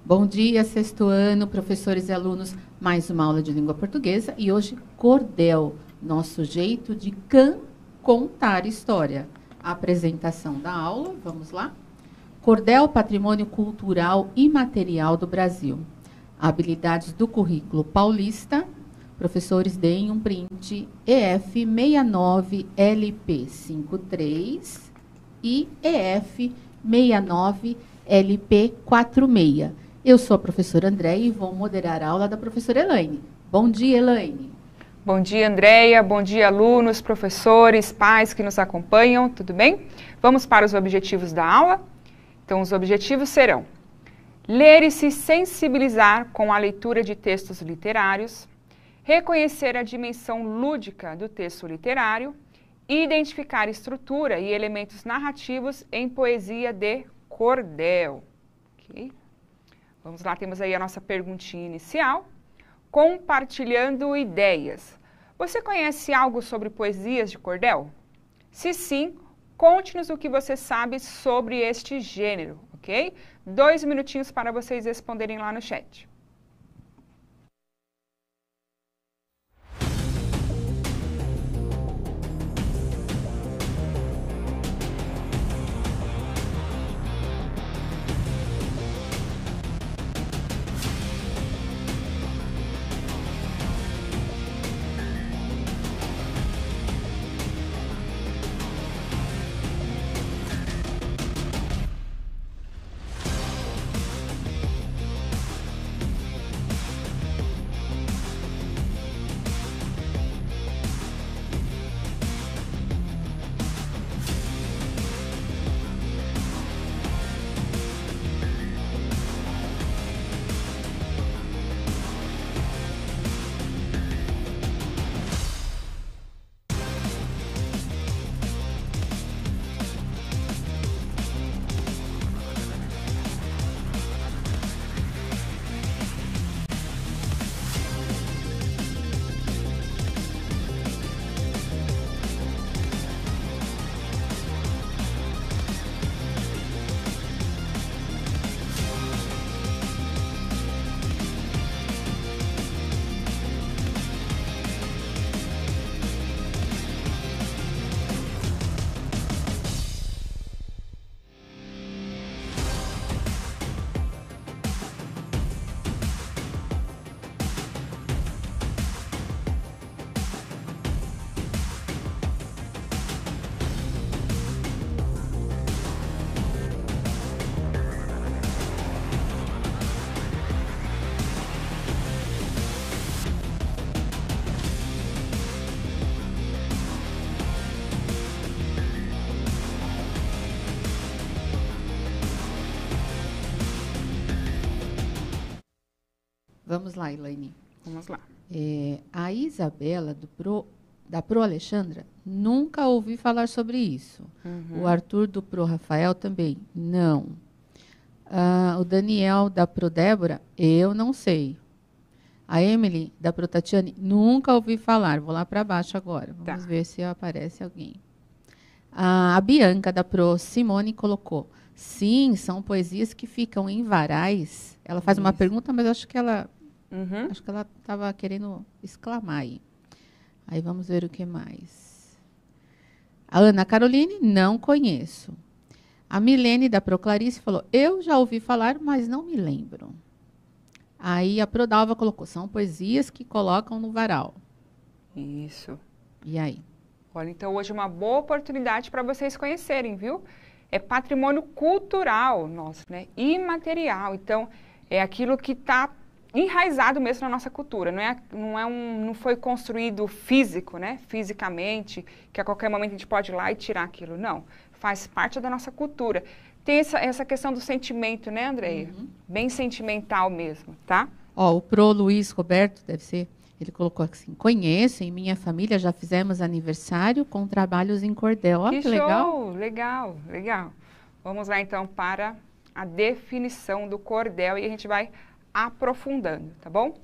Bom dia, sexto ano, professores e alunos. Mais uma aula de língua portuguesa e hoje cordel, nosso jeito de contar história. A apresentação da aula, vamos lá? Cordel, patrimônio cultural e material do Brasil. Habilidades do currículo paulista. Professores, deem um print EF69LP53 e EF69LP46. Eu sou a professora Andréia e vou moderar a aula da professora Elaine. Bom dia, Elaine. Bom dia, Andréia. Bom dia, alunos, professores, pais que nos acompanham. Tudo bem? Vamos para os objetivos da aula? Então, os objetivos serão ler e se sensibilizar com a leitura de textos literários, reconhecer a dimensão lúdica do texto literário, identificar estrutura e elementos narrativos em poesia de cordel. Okay? Vamos lá, temos aí a nossa perguntinha inicial. Compartilhando ideias. Você conhece algo sobre poesias de cordel? Se sim, conte-nos o que você sabe sobre este gênero, ok? 2 minutinhos para vocês responderem lá no chat. Vamos lá, Elaine. Vamos lá. A Isabela, da Pro Alexandra, nunca ouvi falar sobre isso. O Arthur, do Pro Rafael, também não. O Daniel, da Pro Débora, eu não sei. A Emily, da Pro Tatiane, nunca ouvi falar. Vou lá para baixo agora. Vamos ver se aparece alguém. A Bianca, da Pro Simone, colocou: sim, são poesias que ficam em varais. Ela faz uma pergunta, mas acho que ela estava querendo exclamar aí. Aí vamos ver o que mais. A Ana Caroline, não conheço. A Milene, da Pro Clarice, falou: eu já ouvi falar, mas não me lembro. Aí a Pro Dalva colocou: são poesias que colocam no varal. Isso. E aí? Olha, então hoje é uma boa oportunidade para vocês conhecerem, viu? É patrimônio cultural nosso, né? Imaterial. Então, é aquilo que está enraizado mesmo na nossa cultura. Não foi construído físico, né? Fisicamente, que a qualquer momento a gente pode ir lá e tirar aquilo. Não. Faz parte da nossa cultura. Tem essa questão do sentimento, né, Andréia? Bem sentimental mesmo, tá? Ó, o Pro Luiz Roberto, deve ser, ele colocou assim: conheço, em minha família já fizemos aniversário com trabalhos em cordel. Ó, que legal. Legal, legal. Vamos lá, então, para a definição do cordel e a gente vai aprofundando, tá bom?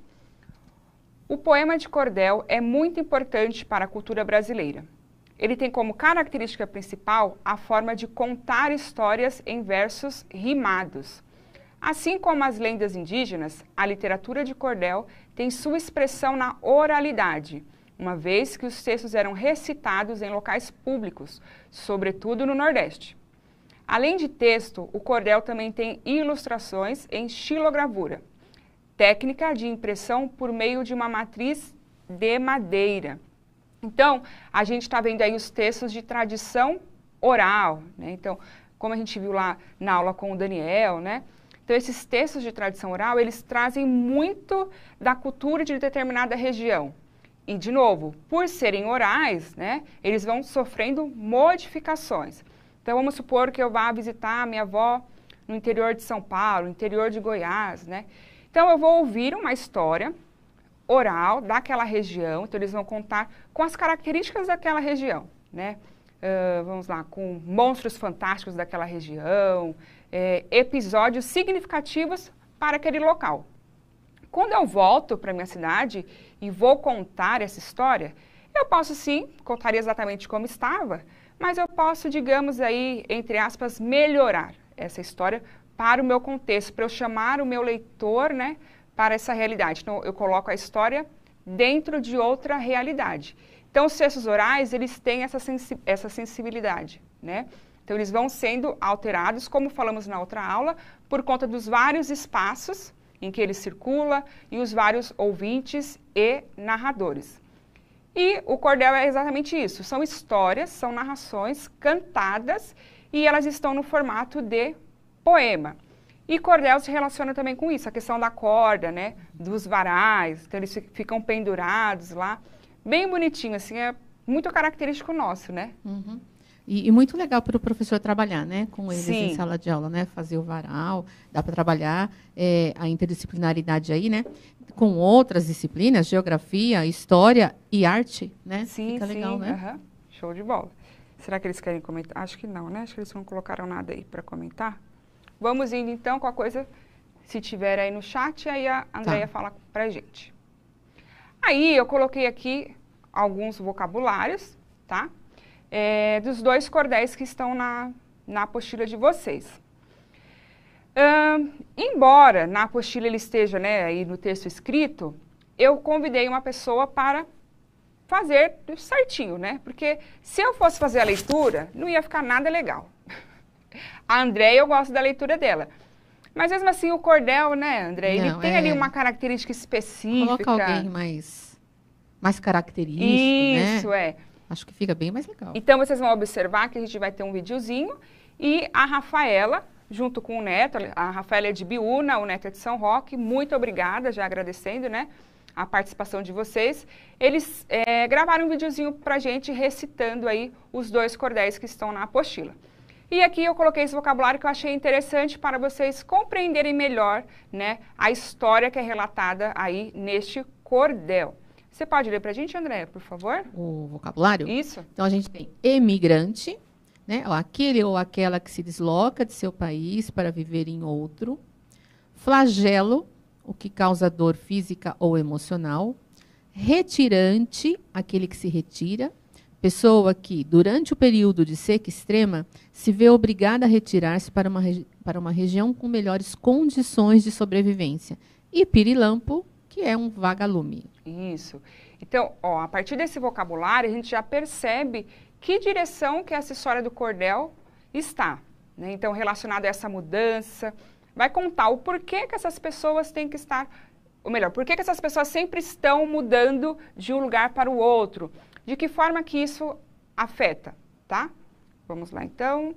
O poema de cordel é muito importante para a cultura brasileira. Ele tem como característica principal a forma de contar histórias em versos rimados. Assim como as lendas indígenas, a literatura de cordel tem sua expressão na oralidade, uma vez que os textos eram recitados em locais públicos, sobretudo no Nordeste. Além de texto, o cordel também tem ilustrações em xilogravura, técnica de impressão por meio de uma matriz de madeira. Então, a gente está vendo aí os textos de tradição oral, né? Então, como a gente viu lá na aula com o Daniel, né? Então, esses textos de tradição oral, eles trazem muito da cultura de determinada região. E, de novo, por serem orais, né? Eles vão sofrendo modificações. Então, vamos supor que eu vá visitar a minha avó no interior de São Paulo, no interior de Goiás, né? Então, eu vou ouvir uma história oral daquela região, então eles vão contar com as características daquela região, né? Vamos lá, com monstros fantásticos daquela região, episódios significativos para aquele local. Quando eu volto para minha cidade e vou contar essa história, eu posso sim, contar exatamente como estava, mas eu posso, digamos aí, entre aspas, melhorar essa história para o meu contexto, para eu chamar o meu leitor, né, para essa realidade. Então, eu coloco a história dentro de outra realidade. Então, os textos orais, eles têm essa sensibilidade, né? Então, eles vão sendo alterados, como falamos na outra aula, por conta dos vários espaços em que ele circula e os vários ouvintes e narradores. E o cordel é exatamente isso, são histórias, são narrações cantadas e elas estão no formato de poema. E cordel se relaciona também com isso, a questão da corda, né, dos varais, então eles ficam pendurados lá, bem bonitinho, assim, é muito característico nosso, né? Uhum. E muito legal para o professor trabalhar, né, com eles Sim. em sala de aula, né, fazer o varal, dá para trabalhar a interdisciplinaridade aí, né, com outras disciplinas, geografia, história e arte, né? Sim, fica legal, sim, né? Show de bola. Será que eles querem comentar? Acho que não, né? Acho que eles não colocaram nada aí para comentar. Vamos indo então com a coisa, se tiver aí no chat, aí a Andréia fala pra gente. Aí eu coloquei aqui alguns vocabulários, tá? Dos dois cordéis que estão na apostila de vocês. Embora na apostila ele esteja, né, aí no texto escrito, eu convidei uma pessoa para fazer certinho, né? Porque se eu fosse fazer a leitura, não ia ficar nada legal. A Andréia, eu gosto da leitura dela. Mas mesmo assim, o cordel, né, André? Ele tem ali uma característica específica. Coloca alguém mais característico, Isso, né? Acho que fica bem mais legal. Então, vocês vão observar que a gente vai ter um videozinho e a Rafaela, junto com o Neto, a Rafaela é de Biúna, o Neto é de São Roque, muito obrigada, já agradecendo, né, a participação de vocês. Eles gravaram um videozinho pra gente recitando aí os dois cordéis que estão na apostila. E aqui eu coloquei esse vocabulário que eu achei interessante para vocês compreenderem melhor, né, a história que é relatada aí neste cordel. Você pode ler para a gente, André, por favor? O vocabulário? Isso. Então, a gente tem emigrante, né, aquele ou aquela que se desloca de seu país para viver em outro. Flagelo, o que causa dor física ou emocional. Retirante, aquele que se retira. Pessoa que, durante o período de seca extrema, se vê obrigada a retirar-se para uma região com melhores condições de sobrevivência. E pirilampo, que é um vagalume. Isso. Então, ó, a partir desse vocabulário, a gente já percebe que direção que essa história do cordel está, né? Então, relacionado a essa mudança, vai contar o porquê que essas pessoas têm que estar, ou melhor, porquê que essas pessoas sempre estão mudando de um lugar para o outro. De que forma que isso afeta, tá? Vamos lá, então.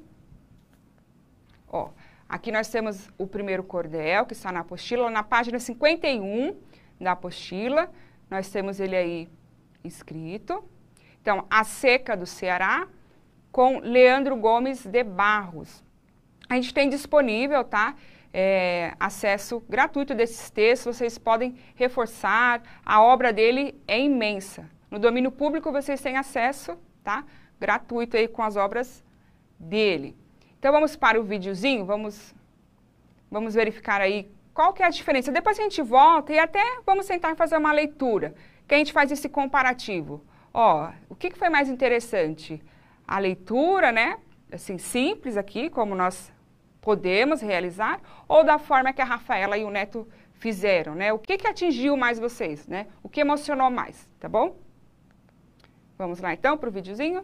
Ó, aqui nós temos o primeiro cordel, que está na apostila, na página 51 da apostila. Nós temos ele aí escrito. Então, A Seca do Ceará, com Leandro Gomes de Barros. A gente tem disponível, tá? Acesso gratuito desses textos, vocês podem reforçar. A obra dele é imensa. No domínio público, vocês têm acesso, tá? Gratuito aí com as obras dele. Então, vamos para o videozinho, vamos verificar aí qual que é a diferença. Depois a gente volta e até vamos tentar fazer uma leitura, que a gente faz esse comparativo. Ó, o que foi mais interessante? A leitura, né? Assim, simples aqui, como nós podemos realizar, ou da forma que a Rafaela e o Neto fizeram, né? O que atingiu mais vocês, né? O que emocionou mais, tá bom? Vamos lá então para o videozinho?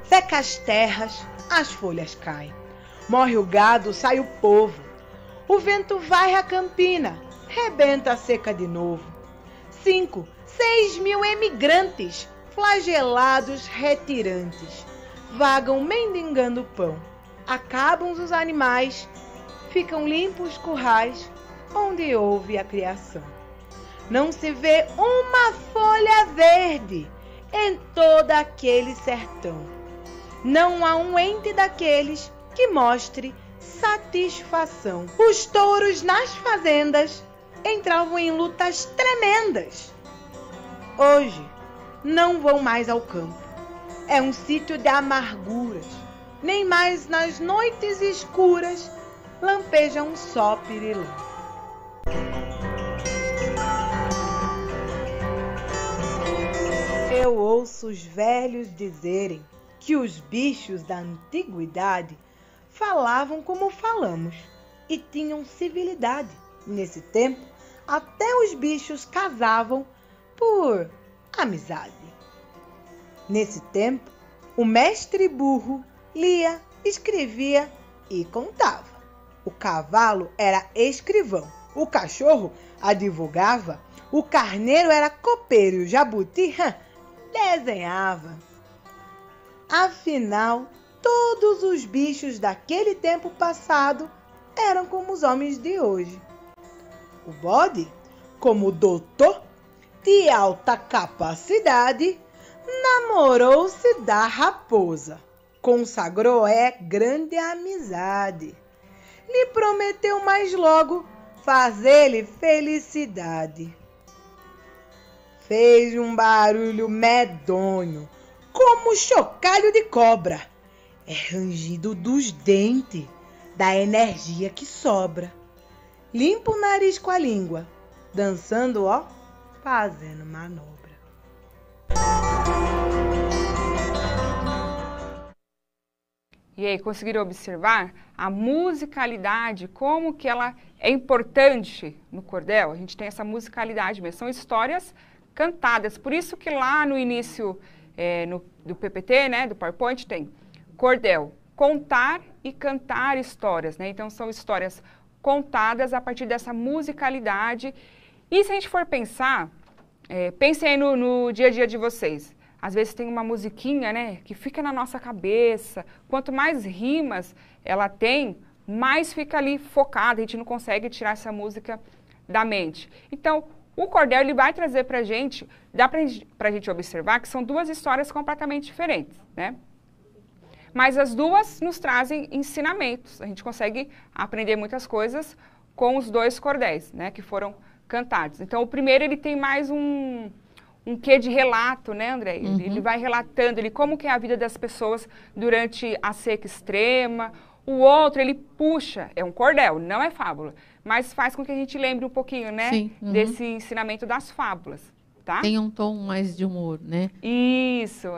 Seca as terras, as folhas caem. Morre o gado, sai o povo. O vento varre a campina, rebenta a seca de novo. 5, 6 mil emigrantes, flagelados retirantes, vagam mendigando pão. Acabam os animais, ficam limpos os currais, onde houve a criação. Não se vê uma folha verde em todo aquele sertão. Não há um ente daqueles que mostre satisfação. Os touros nas fazendas entravam em lutas tremendas. Hoje não vão mais ao campo. É um sítio de amarguras. Nem mais nas noites escuras lampeja um só pirilão. Eu ouço os velhos dizerem que os bichos da antiguidade falavam como falamos e tinham civilidade. Nesse tempo, até os bichos casavam por amizade. Nesse tempo, o mestre burro lia, escrevia e contava. O cavalo era escrivão, o cachorro advogava, o carneiro era copeiro e o jabuti desenhava. Afinal, todos os bichos daquele tempo passado eram como os homens de hoje. O bode, como doutor de alta capacidade, namorou-se da raposa, consagrou grande amizade. Lhe prometeu mais logo fazer-lhe felicidade. Fez um barulho medonho, como chocalho de cobra. É rangido dos dentes, da energia que sobra. Limpa o nariz com a língua, dançando, fazendo manobra. E aí, conseguiram observar a musicalidade, como que ela é importante no cordel? A gente tem essa musicalidade mesmo, são histórias cantadas. Por isso que lá no início do PPT, né, do PowerPoint, tem cordel, contar e cantar histórias, né? Então, são histórias contadas a partir dessa musicalidade. E se a gente for pensar, pensem aí no dia a dia de vocês. Às vezes tem uma musiquinha, né, que fica na nossa cabeça. Quanto mais rimas ela tem, mais fica ali focada. A gente não consegue tirar essa música da mente. Então, o cordel ele vai trazer pra gente, dá pra gente observar que são duas histórias completamente diferentes, né? Mas as duas nos trazem ensinamentos. A gente consegue aprender muitas coisas com os dois cordéis, né, que foram cantados. Então, o primeiro ele tem mais um quê de relato, né, André? Ele vai relatando como que é a vida das pessoas durante a seca extrema. O outro, ele puxa, é um cordel, não é fábula, mas faz com que a gente lembre um pouquinho, né, Sim, desse ensinamento das fábulas, tá? Tem um tom mais de humor, né? Isso,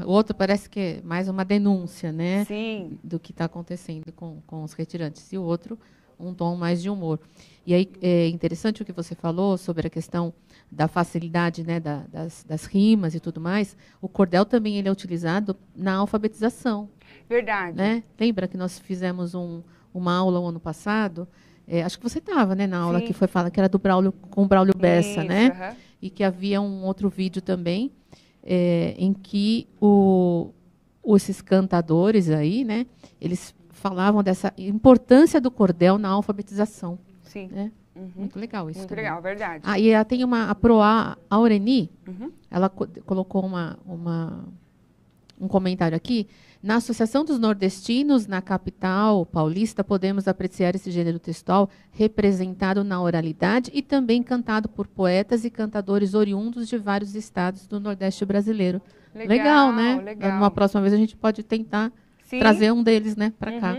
O outro parece que é mais uma denúncia, né? Sim. Do que está acontecendo com os retirantes. E o outro, um tom mais de humor. E aí é interessante o que você falou sobre a questão da facilidade, né, das rimas e tudo mais. O cordel também ele é utilizado na alfabetização. Verdade. Né? Lembra que nós fizemos uma aula o ano passado? Acho que você estava, né, na aula. Sim. Que foi falar que era do Braulio, com o Braulio Bessa, né? E que havia um outro vídeo também em que esses cantadores aí, né, eles falavam dessa importância do cordel na alfabetização. Sim. Né? Muito legal isso. Muito também. legal, verdade. E ela tem a Proa Aureni, ela colocou um comentário aqui. Na Associação dos Nordestinos, na capital paulista, podemos apreciar esse gênero textual representado na oralidade e também cantado por poetas e cantadores oriundos de vários estados do Nordeste brasileiro. Legal, né? Legal. Numa próxima vez a gente pode tentar trazer um deles, né, para cá.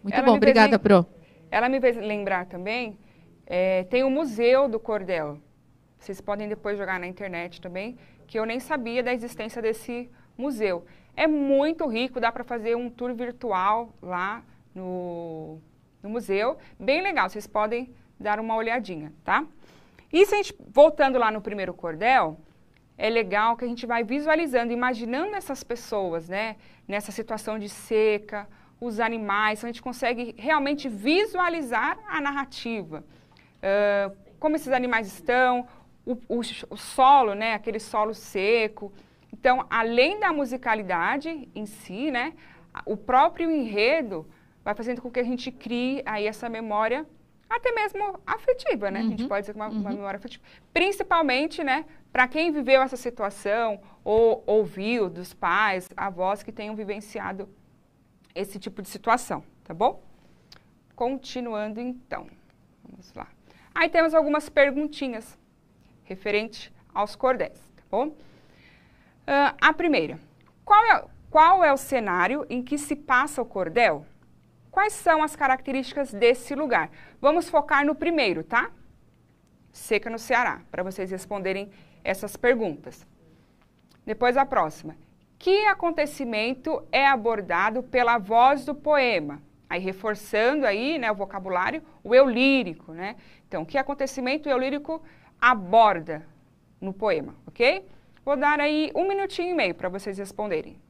Muito bom, obrigada, Pro. Ela me fez lembrar também tem o Museu do Cordel. Vocês podem depois jogar na internet também, que eu nem sabia da existência desse museu. É muito rico, dá para fazer um tour virtual lá no museu. Bem legal, vocês podem dar uma olhadinha, tá? E se a gente, voltando lá no primeiro cordel, é legal que a gente vai visualizando, imaginando essas pessoas, né? Nessa situação de seca, os animais, então a gente consegue realmente visualizar a narrativa. Como esses animais estão, o solo, né? Aquele solo seco. Então, além da musicalidade em si, né? O próprio enredo vai fazendo com que a gente crie aí essa memória, até mesmo afetiva, né? A gente pode dizer que uma memória afetiva. Principalmente, né? Para quem viveu essa situação ou ouviu dos pais, avós que tenham vivenciado esse tipo de situação, tá bom? Continuando, então. Vamos lá. Aí temos algumas perguntinhas referente aos cordéis, tá bom? A primeira, qual é o cenário em que se passa o cordel? Quais são as características desse lugar? Vamos focar no primeiro, tá? Seca no Ceará, para vocês responderem essas perguntas. Depois a próxima. Que acontecimento é abordado pela voz do poema? Aí reforçando aí, né, o vocabulário, o eu lírico, né? Então, que acontecimento o eu lírico aborda no poema, ok? Vou dar aí 1 minutinho e meio para vocês responderem.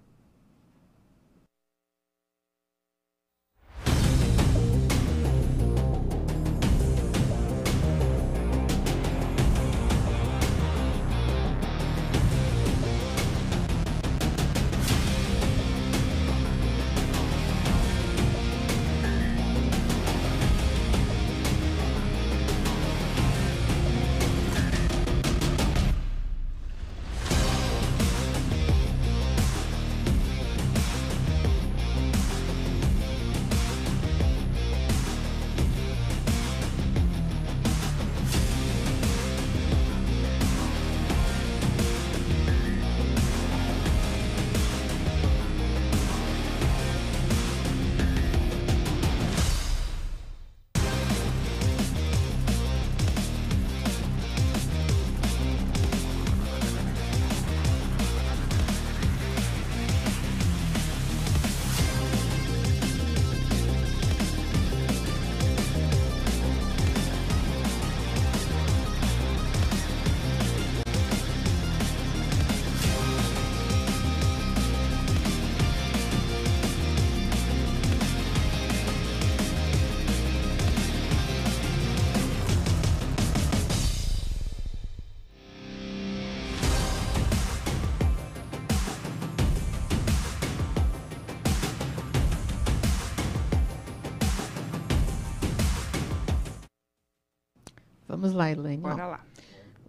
Vamos lá, Elaine. Bora lá.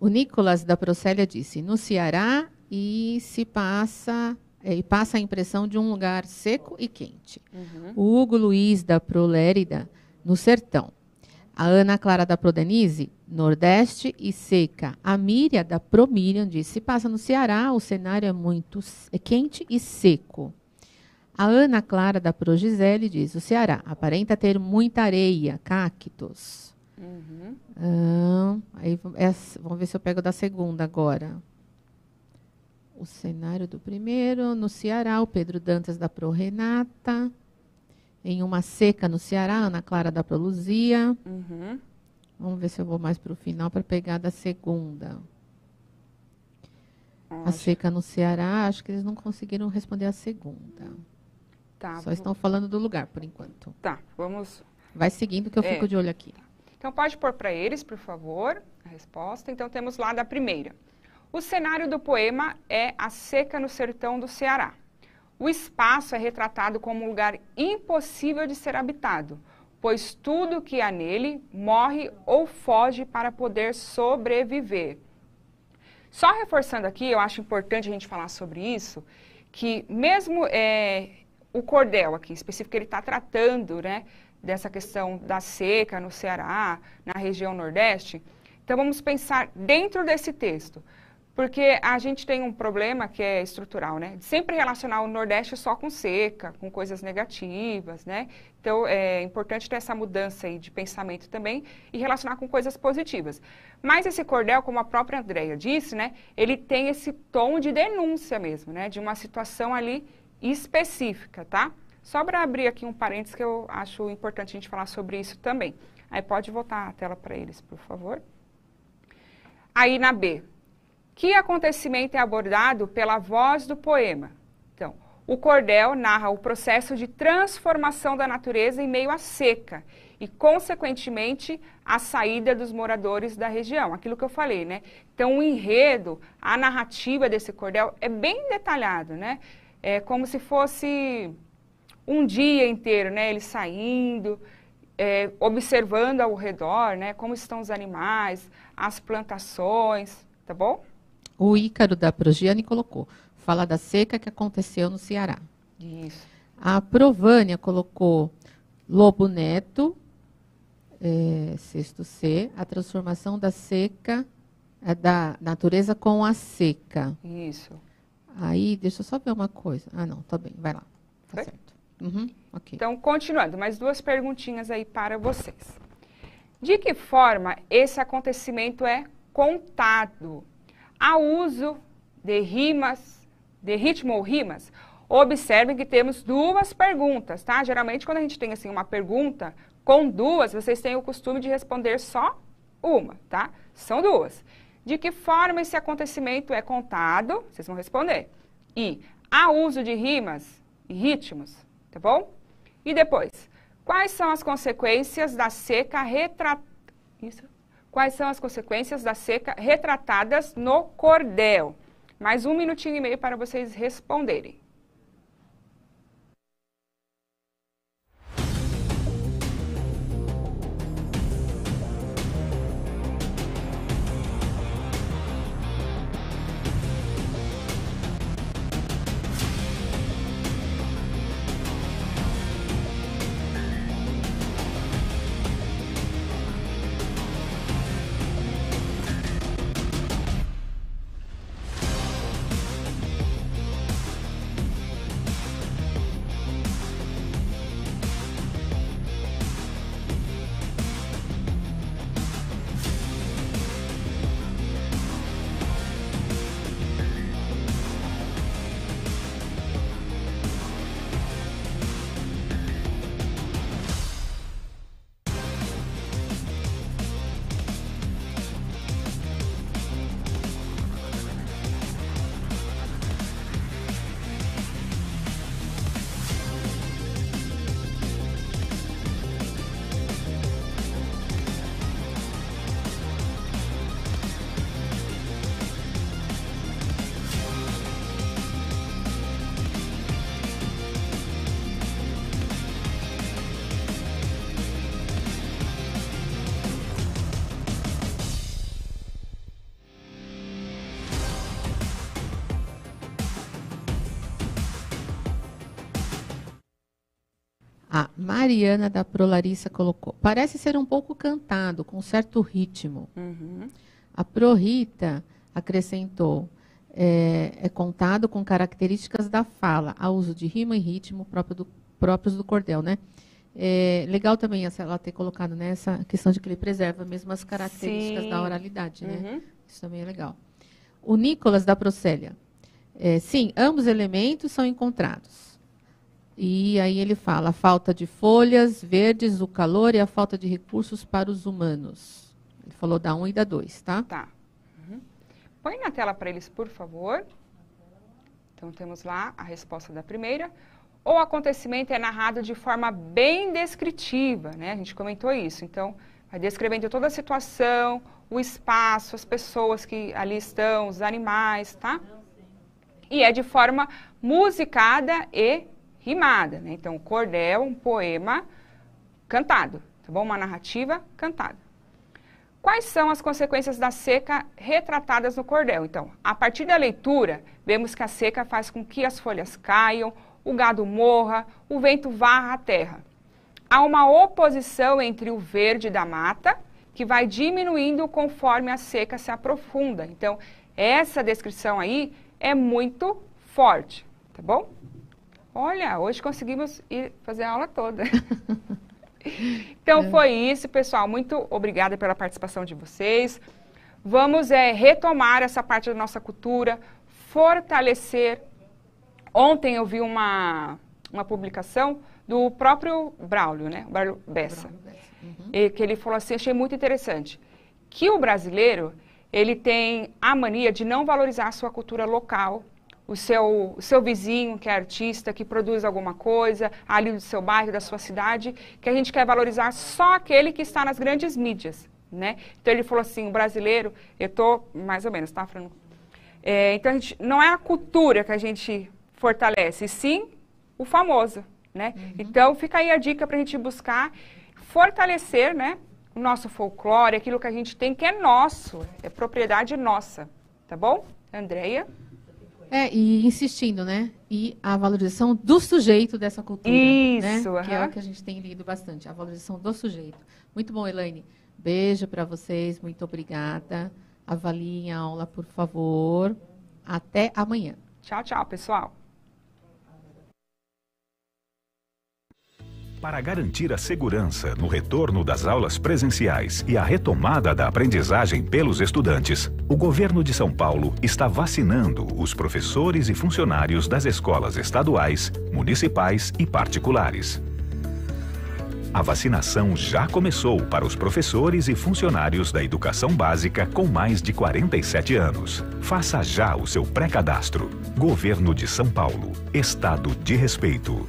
O Nicolas da Procélia disse, no Ceará e passa a impressão de um lugar seco e quente. O Hugo Luiz da Prolérida, no Sertão. A Ana Clara da Prodenise, Nordeste e seca. A Míria da Promíriam disse, se passa no Ceará, o cenário é muito quente e seco. A Ana Clara da Progisele diz, o Ceará aparenta ter muita areia, cactos. Aí, vamos ver se eu pego da segunda agora. O cenário do primeiro, no Ceará, o Pedro Dantas da Pro Renata. Em uma seca no Ceará, Ana Clara da Pro Luzia. Vamos ver se eu vou mais para o final para pegar da segunda. A seca no Ceará, acho que eles não conseguiram responder a segunda. Tá, Só estão falando do lugar, por enquanto. Tá, vamos... Vai seguindo que eu fico de olho aqui. Então, pode pôr para eles, por favor, a resposta. Então, temos lá da primeira. O cenário do poema é a seca no sertão do Ceará. O espaço é retratado como um lugar impossível de ser habitado, pois tudo que há nele morre ou foge para poder sobreviver. Só reforçando aqui, eu acho importante a gente falar sobre isso, que mesmo o cordel aqui, específico, ele está tratando, né, dessa questão da seca no Ceará, na região Nordeste. Então, vamos pensar dentro desse texto. Porque a gente tem um problema que é estrutural, né? De sempre relacionar o Nordeste só com seca, com coisas negativas, né? Então, é importante ter essa mudança aí de pensamento também e relacionar com coisas positivas. Mas esse cordel, como a própria Andréia disse, né? Ele tem esse tom de denúncia mesmo, né? De uma situação ali específica, tá? Só para abrir aqui um parênteses que eu acho importante a gente falar sobre isso também. Aí pode voltar a tela para eles, por favor. Aí na B. Que acontecimento é abordado pela voz do poema? Então, o cordel narra o processo de transformação da natureza em meio à seca e, consequentemente, a saída dos moradores da região. Aquilo que eu falei, né? Então, o enredo, a narrativa desse cordel é bem detalhado, né? É como se fosse um dia inteiro, né? Eles saindo, observando ao redor, né? Como estão os animais, as plantações, tá bom? O Ícaro da Progiane colocou, fala da seca que aconteceu no Ceará. Isso. A Provânia colocou Lobo Neto, sexto C, a transformação da seca, da natureza com a seca. Isso. Aí, deixa eu só ver uma coisa. Ah, não, tá bem, vai lá. Tá Foi? certo. Uhum, ok. Então, continuando, mais duas perguntinhas aí para vocês. De que forma esse acontecimento é contado? Há uso de rimas, de ritmo ou rimas? Observem que temos duas perguntas, tá? Geralmente, quando a gente tem assim uma pergunta com duas, vocês têm o costume de responder só uma, tá? São duas. De que forma esse acontecimento é contado? Vocês vão responder. E há uso de rimas e ritmos, tá bom? E depois, quais são as consequências da seca Quais são as consequências da seca retratadas no cordel? Mais 1 minutinho e meio para vocês responderem. A Mariana da Prolarissa colocou, parece ser um pouco cantado, com certo ritmo. Uhum. A Prorita acrescentou, é contado com características da fala, a uso de rima e ritmo próprios do cordel, né? Legal também ela ter colocado, né, essa questão de que ele preserva mesmo as características da oralidade, né? Uhum. Isso também é legal. O Nicolas da Procélia, sim, ambos elementos são encontrados. E aí ele fala, a falta de folhas verdes, o calor e a falta de recursos para os humanos. Ele falou da 1 e da 2, tá? Tá. Uhum. Põe na tela para eles, por favor. Então, temos lá a resposta da primeira. O acontecimento é narrado de forma bem descritiva, né? A gente comentou isso. Então, vai descrevendo toda a situação, o espaço, as pessoas que ali estão, os animais, tá? E é de forma musicada e rimada, né? Então, cordel, um poema cantado, tá bom? Uma narrativa cantada. Quais são as consequências da seca retratadas no cordel? Então, a partir da leitura, vemos que a seca faz com que as folhas caiam, o gado morra, o vento varra a terra. Há uma oposição entre o verde da mata que vai diminuindo conforme a seca se aprofunda. Então, essa descrição aí é muito forte, tá bom? Olha, hoje conseguimos ir fazer a aula toda. Então, foi isso, pessoal. Muito obrigada pela participação de vocês. Vamos retomar essa parte da nossa cultura, fortalecer. Ontem eu vi uma publicação do próprio Braulio, né? Braulio Bessa. Que ele falou assim, achei muito interessante, que o brasileiro, ele tem a mania de não valorizar a sua cultura local, o seu vizinho que é artista, que produz alguma coisa, ali do seu bairro, da sua cidade, que a gente quer valorizar só aquele que está nas grandes mídias, né? Então ele falou assim, o brasileiro, eu estou mais ou menos, tá falando? Então a gente, não é a cultura que a gente fortalece, e sim o famoso, né? Então fica aí a dica para a gente buscar fortalecer, né, o nosso folclore, aquilo que a gente tem que é nosso, é propriedade nossa, tá bom? Andréia? E insistindo, né? E a valorização do sujeito dessa cultura. Isso, né? Que é o que a gente tem lido bastante, a valorização do sujeito. Muito bom, Elaine. Beijo para vocês, muito obrigada. Avaliem a aula, por favor. Até amanhã. Tchau, tchau, pessoal. Para garantir a segurança no retorno das aulas presenciais e a retomada da aprendizagem pelos estudantes, o governo de São Paulo está vacinando os professores e funcionários das escolas estaduais, municipais e particulares. A vacinação já começou para os professores e funcionários da educação básica com mais de 47 anos. Faça já o seu pré-cadastro. Governo de São Paulo. Estado de respeito.